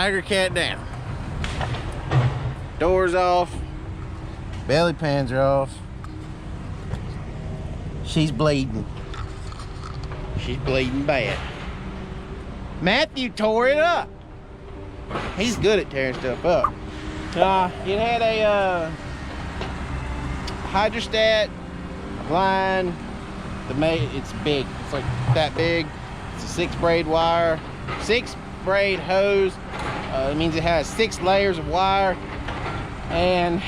tigercat down. Doors off, belly pans are off. She's bleeding. She's bleeding bad. Matthew tore it up. He's good at tearing stuff up. It had a hydrostat line. It's big. It's like that big. It's a 6 braid wire, 6 braid hose. It means it has 6 layers of wire. And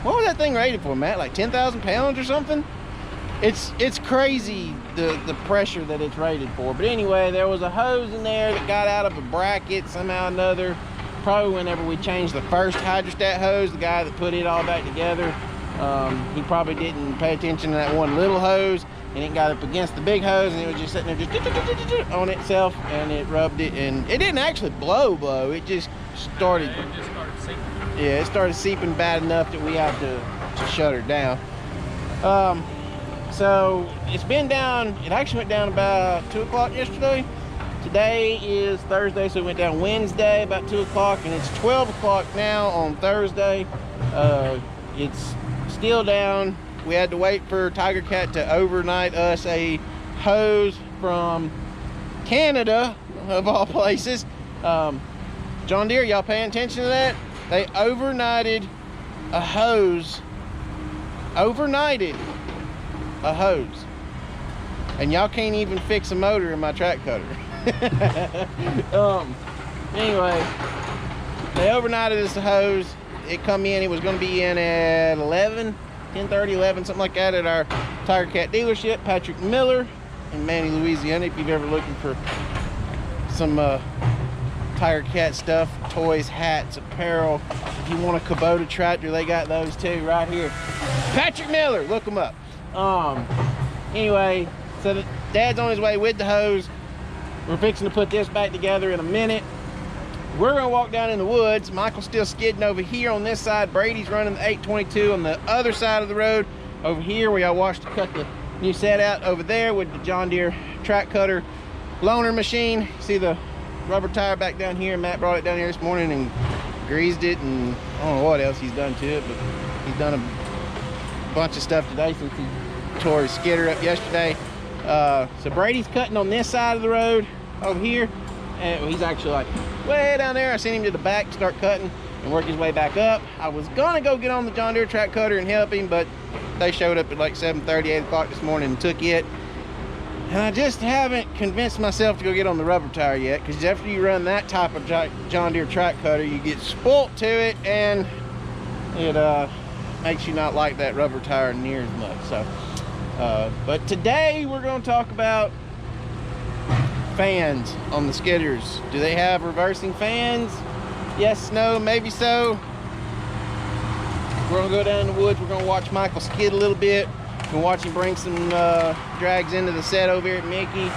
what was that thing rated for, Matt? Like 10,000 pounds or something? It's crazy the pressure that it's rated for. But anyway, there was a hose in there that got out of a bracket somehow or another. Probably whenever we changed the first hydrostat hose, the guy that put it all back together, he probably didn't pay attention to that one little hose, and it got up against the big hose, and it was just sitting there just on itself, and it rubbed it, and it didn't actually blow. It just started. It just started seeping. Yeah, it started seeping bad enough that we had to shut her down. So it's been down. It actually went down about 2 o'clock yesterday. Today is Thursday, so it went down Wednesday about 2 o'clock, and it's 12 o'clock now on Thursday. It's still down. We had to wait for tigercat to overnight us a hose from Canada, of all places. John Deere, y'all paying attention to that? They overnighted a hose. Overnighted a hose. And y'all can't even fix a motor in my track cutter. Anyway, they overnighted us the hose. It come in, it was going to be in at 10:30, 11, something like that, at our tigercat dealership, Patrick Miller in Manny, Louisiana. If you've ever looking for some tigercat stuff, toys, hats, apparel, if you want a Kubota tractor, they got those too right here. Patrick Miller, look them up. Anyway, so Dad's on his way with the hose. We're fixing to put this back together in a minute. We're gonna walk down in the woods. Michael's still skidding over here on this side. Brady's running the 822 on the other side of the road. Over here, we got watched to cut the new set out over there with the John Deere track cutter loaner machine. See the rubber tire back down here. Matt brought it down here this morning and greased it, and I don't know what else he's done to it, but he's done a bunch of stuff today since he tore his skidder up yesterday. So Brady's cutting on this side of the road over here, and he's actually like way down there. I sent him to the back to start cutting and work his way back up. I was gonna go get on the John Deere track cutter and help him, but they showed up at like 7:30, 8 o'clock this morning and took it. And I just haven't convinced myself to go get on the rubber tire yet, because after you run that type of John Deere track cutter, you get spoilt to it, and it makes you not like that rubber tire near as much. So but today we're going to talk about fans on the skidders. Do they have reversing fans? Yes, no, maybe so. We're going to go down in the woods. We're going to watch Michael skid a little bit. We're going to watch him bring some drags into the set over here at Mickey.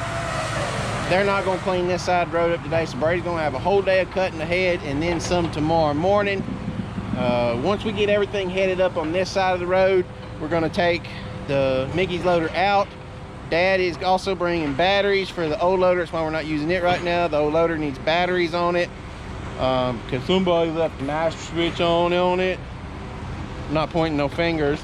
They're not going to clean this side of the road up today, so Brady's going to have a whole day of cutting ahead and then some tomorrow morning. Once we get everything headed up on this side of the road, we're going to take the Mickey's loader out. Dad is also bringing batteries for the old loader. That's why we're not using it right now. The old loader needs batteries on it, because somebody left the master switch on it. I'm not pointing no fingers,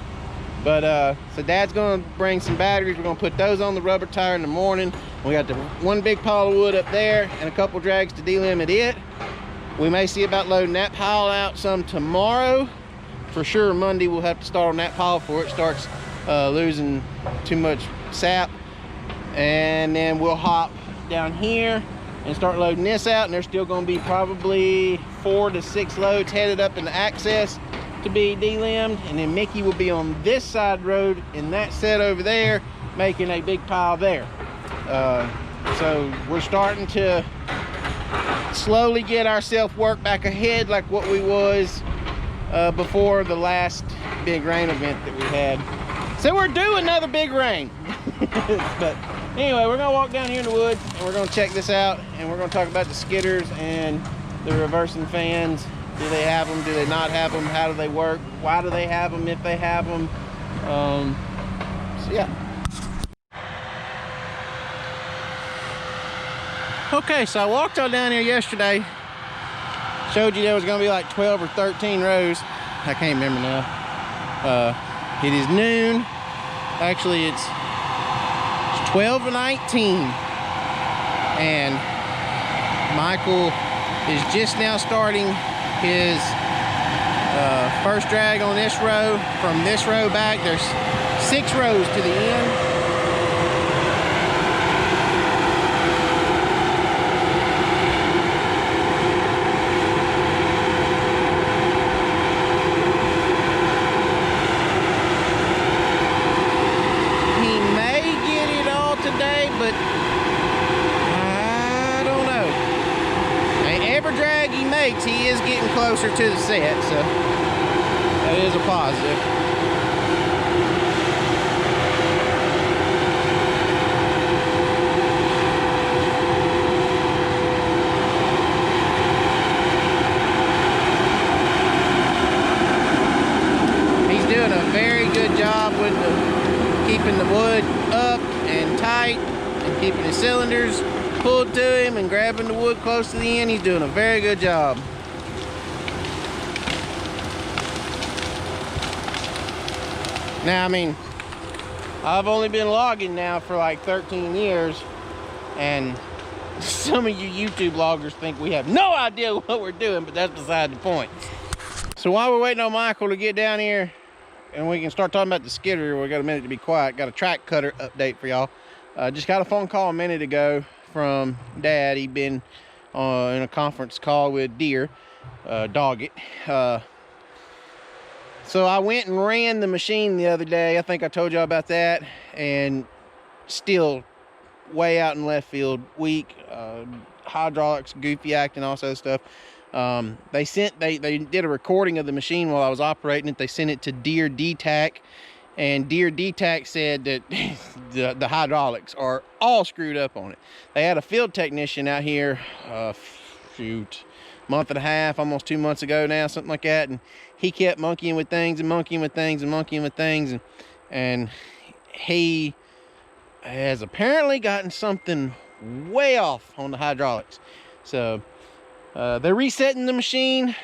but so Dad's gonna bring some batteries. We're gonna put those on the rubber tire in the morning. We got the one big pile of wood up there and a couple drags to delimit it. We may see about loading that pile out some tomorrow. For sure Monday we'll have to start on that pile before it starts losing too much sap, and then we'll hop down here and start loading this out. And there's still going to be probably 4 to 6 loads headed up in the access to be delimbed, and then Mickey will be on this side road in that set over there making a big pile there. So we're starting to slowly get ourselves work back ahead like what we was before the last big rain event that we had. So we're due another big rain. But anyway, we're gonna walk down here in the woods and we're gonna check this out, and we're gonna talk about the skidders and the reversing fans. Do they have them? Do they not have them? How do they work? Why do they have them if they have them? So yeah. Okay, so I walked on down here yesterday Showed you there was gonna be like 12 or 13 rows. I can't remember now. It is noon. Actually, it's 12:19, and Michael is just now starting his first drag on this row. From this row back, there's 6 rows to the end. But I don't know. And every drag he makes, he is getting closer to the set, so that is a positive. He's doing a very good job with keeping the wood up and tight, and keeping his cylinders pulled to him and grabbing the wood close to the end. He's doing a very good job. Now, I mean, I've only been logging now for like 13 years, and some of you YouTube loggers think we have no idea what we're doing, but that's beside the point. So while we're waiting on Michael to get down here and we can start talking about the skidder, we got a minute to be quiet. Got a track cutter update for y'all. Just got a phone call a minute ago from Dad. He'd been in a conference call with Deer, Doggett. So I went and ran the machine the other day. I think I told y'all about that. And still way out in left field, weak, hydraulics, goofy acting, all that stuff. They did a recording of the machine while I was operating it. They sent it to Deer DTAC. And Deer DTAC said that the hydraulics are all screwed up on it. They had a field technician out here, month and a half, almost 2 months ago now, something like that. And he kept monkeying with things and monkeying with things and monkeying with things. And he has apparently gotten something way off on the hydraulics. So they're resetting the machine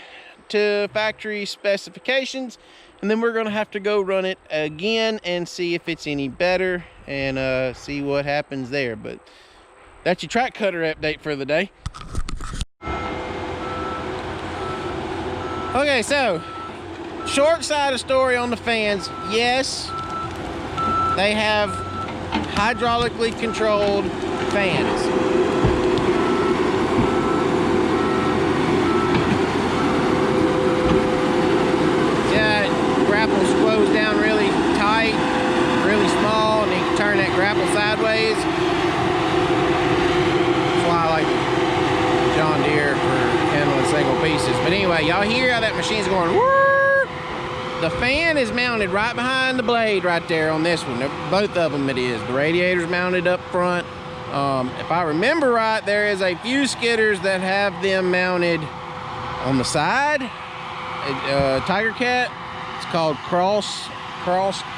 to factory specifications. And then we're gonna have to go run it again and see if it's any better and see what happens there. But that's your track cutter update for the day. Okay, so short side of story on the fans. Yes, they have hydraulically controlled fans. Grapple squoze down really tight, really small, and you can turn that grapple sideways. That's why I like John Deere for handling single pieces. But anyway, y'all hear how that machine's going whoop. The fan is mounted right behind the blade right there on this one. Both of them it is. The radiator's mounted up front. If I remember right, there is a few skidders that have them mounted on the side. Tigercat. It's called cross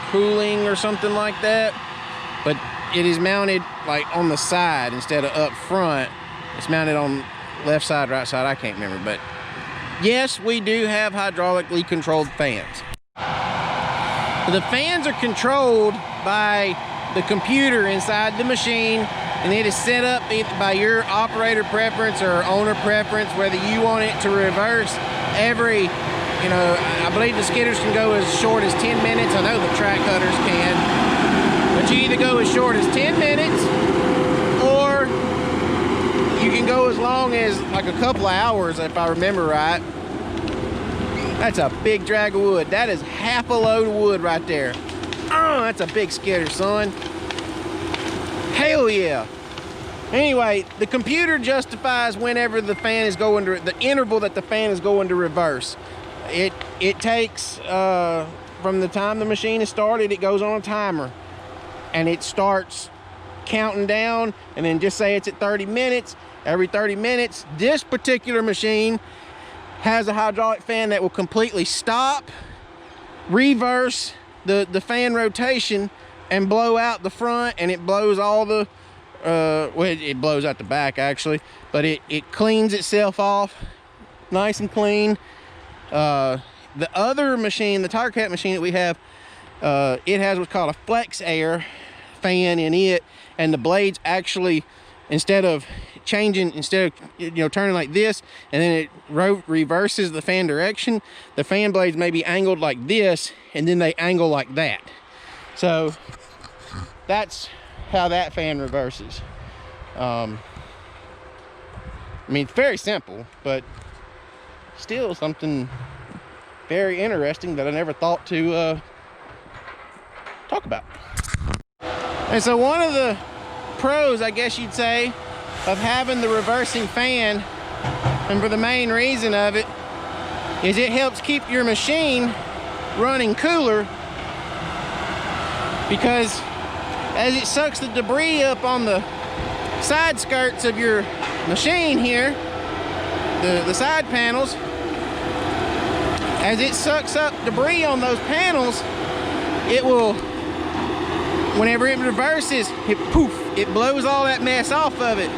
cooling or something like that, but it is mounted like on the side instead of up front. It's mounted on left side, right side, I can't remember. But yes, we do have hydraulically controlled fans. The fans are controlled by the computer inside the machine, and it is set up either by your operator preference or owner preference, whether you want it to reverse every, you know, I believe the skidders can go as short as 10 minutes. I know the track cutters can. But you either go as short as 10 minutes or you can go as long as like a couple of hours, if I remember right. That's a big drag of wood. That is half a load of wood right there. Oh, that's a big skidder, son. Hell yeah. Anyway, the computer justifies whenever the fan is going to, the interval that the fan is going to reverse. It takes, from the time the machine is started, it goes on a timer. And it starts counting down, and then just say it's at 30 minutes. Every 30 minutes, this particular machine has a hydraulic fan that will completely stop, reverse the fan rotation, and blow out the front, and it blows all the, well, it blows out the back actually, but it cleans itself off, nice and clean. The other machine, the tigercat machine that we have, it has what's called a flex air fan in it, and the blades actually, instead of turning like this, and then it reverses the fan direction, the fan blades may be angled like this, and then they angle like that. So that's how that fan reverses. I mean, it's very simple, but still something very interesting that I never thought to talk about. And so one of the pros, I guess you'd say, of having the reversing fan, and for the main reason of it, is it helps keep your machine running cooler, because as it sucks the debris up on the side skirts of your machine here, the side panels, as it sucks up debris on those panels, it will, whenever it reverses, it blows all that mess off of it.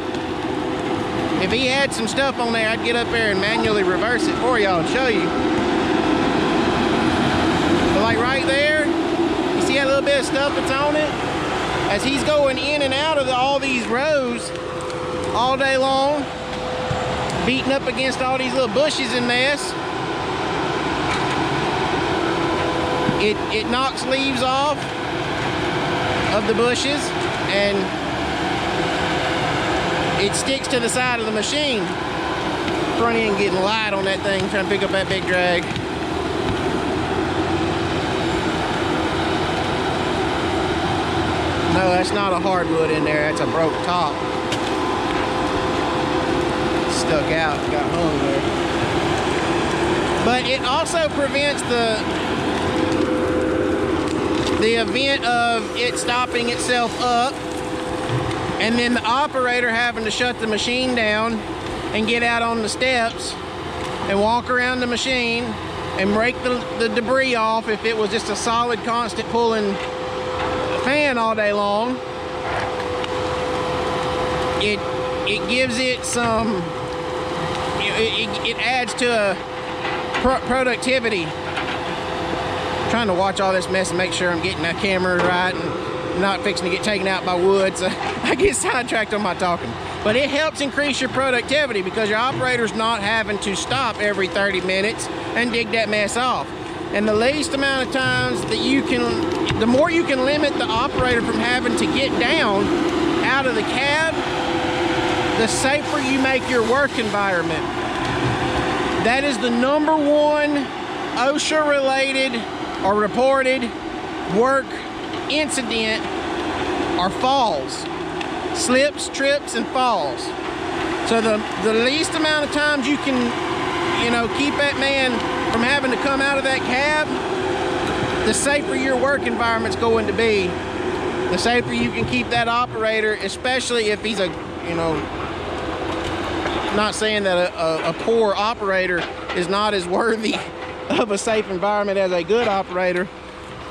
If he had some stuff on there, I'd get up there and manually reverse it for y'all and show you. But like right there, you see that little bit of stuff that's on it? As he's going in and out of all these rows all day long, beating up against all these little bushes and mess, it knocks leaves off of the bushes, and it sticks to the side of the machine. Front end getting light on that thing, trying to pick up that big drag. No, that's not a hardwood in there, that's a broke top. Stuck out, got hung there. But it also prevents the event of it stopping itself up, and then the operator having to shut the machine down and get out on the steps and walk around the machine and break the debris off if it was just a solid constant pulling fan all day long. It gives it some, it adds to a productivity. Trying to watch all this mess and make sure I'm getting that camera right and not fixing to get taken out by wood, so I get sidetracked on my talking. But it helps increase your productivity because your operator's not having to stop every 30 minutes and dig that mess off. And the least amount of times that you can, the more you can limit the operator from having to get down out of the cab, the safer you make your work environment. That is the #1 OSHA related or reported work incident are falls. Slips, trips, and falls. So the least amount of times you can, keep that man from having to come out of that cab, the safer your work environment's going to be. The safer you can keep that operator, especially if he's not saying that a poor operator is not as worthy of a safe environment as a good operator,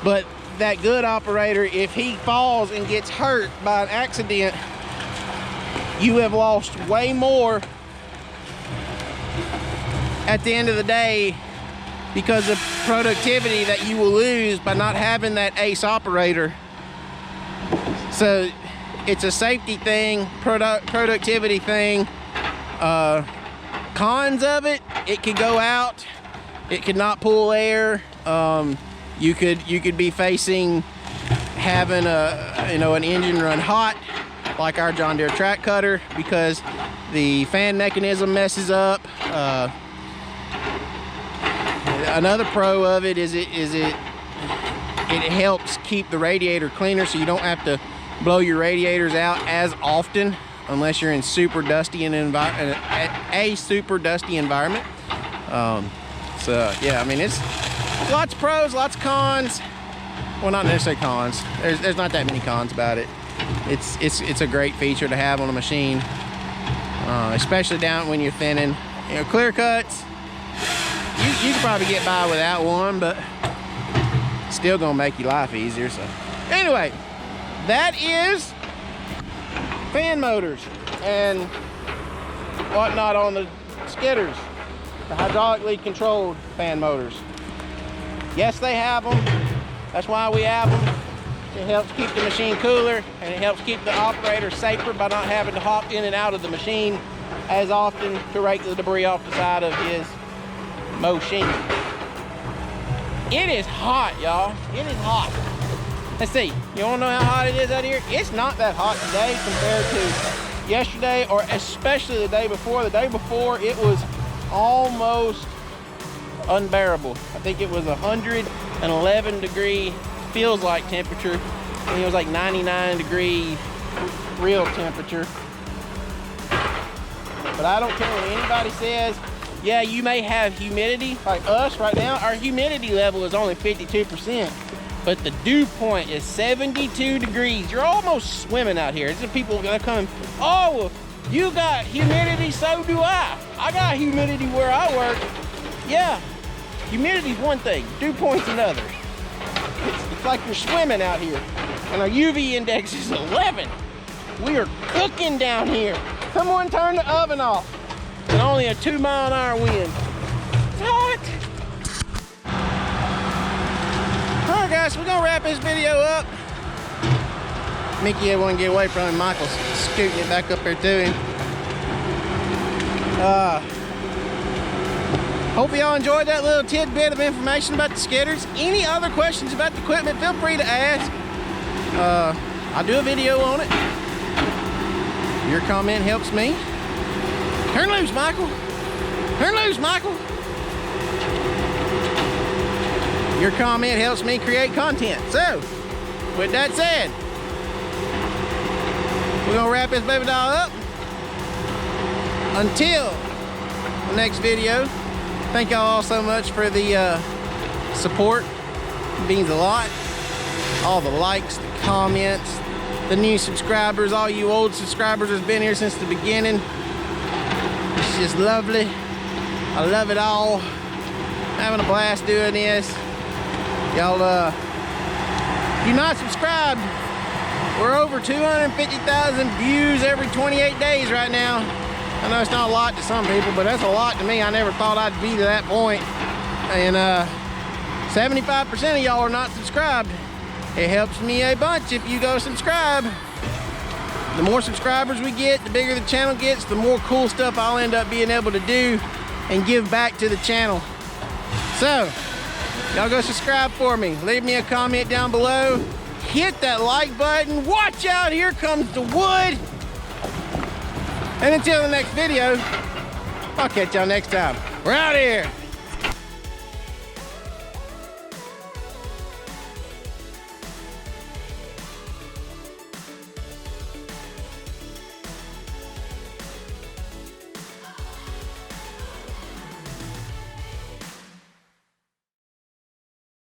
but that good operator, if he falls and gets hurt by an accident, you have lost way more at the end of the day because of productivity that you will lose by not having that ace operator. So it's a safety thing, productivity thing. Cons of it, it could go out, it could not pull air. You could be facing having an engine run hot like our John Deere track cutter because the fan mechanism messes up. Another pro of it is it helps keep the radiator cleaner, so you don't have to blow your radiators out as often unless you're in super dusty super dusty environment. So yeah, I mean, it's lots of pros, lots of cons. Well, not necessarily cons. There's not that many cons about it. It's a great feature to have on a machine, especially down when you're thinning. Clear cuts, you can probably get by without one, but still gonna make your life easier. So anyway, that is fan motors and whatnot on the Skidders. the hydraulically controlled fan motors. Yes, they have them. That's why we have them. It helps keep the machine cooler, and it helps keep the operator safer by not having to hop in and out of the machine as often to rake the debris off the side of his machine. It is hot, y'all. It is hot. Let's see. You want to know how hot it is out here? It's not that hot today compared to yesterday, or especially the day before. The day before, it was almost unbearable. I think it was 111 degree feels like temperature, and it was like 99 degree real temperature. But I don't care what anybody says. Yeah, you may have humidity like us right now. Our humidity level is only 52%, but the dew point is 72 degrees. You're almost swimming out here. There's people gonna come, oh, well, you got humidity, so do I. I got humidity where I work. Yeah, humidity's one thing, dew point's another. It's like you're swimming out here, and our UV index is 11. We are cooking down here. Someone turn the oven off. And only a 2-mile-an-hour wind. It's hot. All right, guys, we're gonna wrap this video up. Mickey had one get away from him. Michael's scooting it back up there to him. Hope y'all enjoyed that little tidbit of information about the Skidders. Any other questions about the equipment, feel free to ask. I'll do a video on it. Your comment helps me. Turn loose, Michael. Turn loose, Michael. Your comment helps me create content. So, with that said, we're gonna wrap this baby doll up. Until the next video, thank y'all all so much for the support. It means a lot. All the likes, the comments, the new subscribers, all you old subscribers that's been here since the beginning. It's just lovely. I love it all. Having a blast doing this. Y'all, if you're not subscribed, we're over 250,000 views every 28 days right now. I know it's not a lot to some people, but that's a lot to me. I never thought I'd be to that point. And 75% of y'all are not subscribed. It helps me a bunch if you go subscribe. The more subscribers we get, the bigger the channel gets, the more cool stuff I'll end up being able to do and give back to the channel. So, y'all go subscribe for me. Leave me a comment down below. Hit that like button. Watch out, here comes the wood. And until the next video, I'll catch y'all next time. We're out of here.